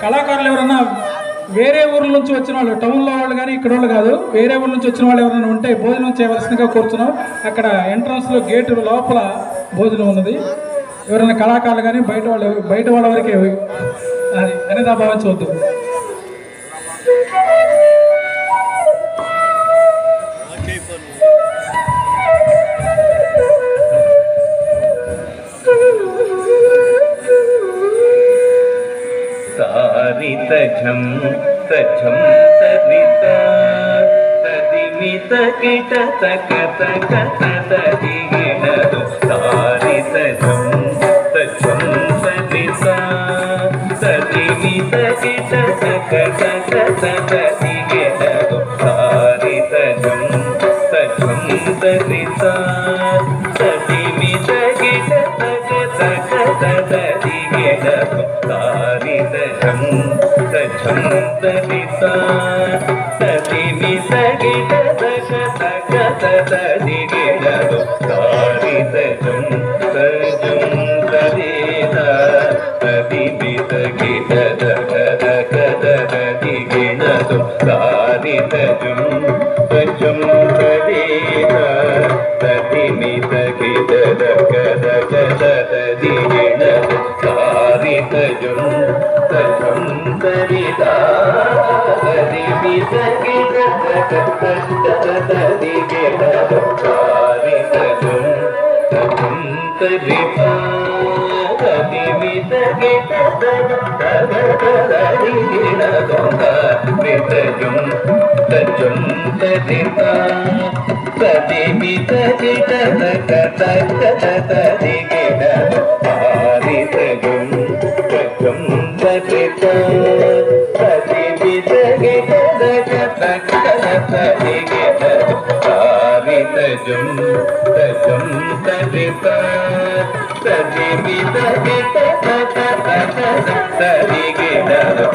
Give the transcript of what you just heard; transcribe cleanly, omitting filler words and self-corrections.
కళాకారులు ఎవరన్నా వేరే ఊర్ల నుంచి వచ్చిన వాళ్ళు, టౌన్లో వాళ్ళు కానీ ఇక్కడ వాళ్ళు కాదు, వేరే ఊర్ల నుంచి వచ్చిన వాళ్ళు ఎవరైనా ఉంటే భోజనం చేయవలసిందిగా కోరుతున్నాం. అక్కడ ఎంట్రన్స్లో గేటు లోపల భోజనం ఉన్నది. ఎవరైనా కళాకారులు కానీ బయట వాళ్ళ వరకే అది అనేది భావించవద్దు. తజం తజం తరిత తదిమిత కిట తక తక తదిగినదు సారి తజం తజం తరిత తదిమిత కిట తక తక తదిగినదు సారి తజం తజం తరిత తదిమిత కిట తక తక తదిగినదు సారి తజం తజం తరిత తదిమిత కిట తక తక తదిగినదు సారి తజం తజం తరిత తదిమిత కిట తక తక తదిగినదు సారి తజం తజం తరిత తదిమిత కిట తక తక తదిగినదు సారి తజం తజం తరిత తదిమిత కిట తక తక తదిగినదు సారి తజం తజం తరిత తదిమిత కిట తక తక తదిగినదు సారి తజం తజం తరిత తదిమిత కిట తక తక తదిగినదు సారి తజం తజం తరిత తదిమిత కిట తక తక తదిగినదు సారి తజం తజం తరిత తదిమిత కిట తక తక తదిగినదు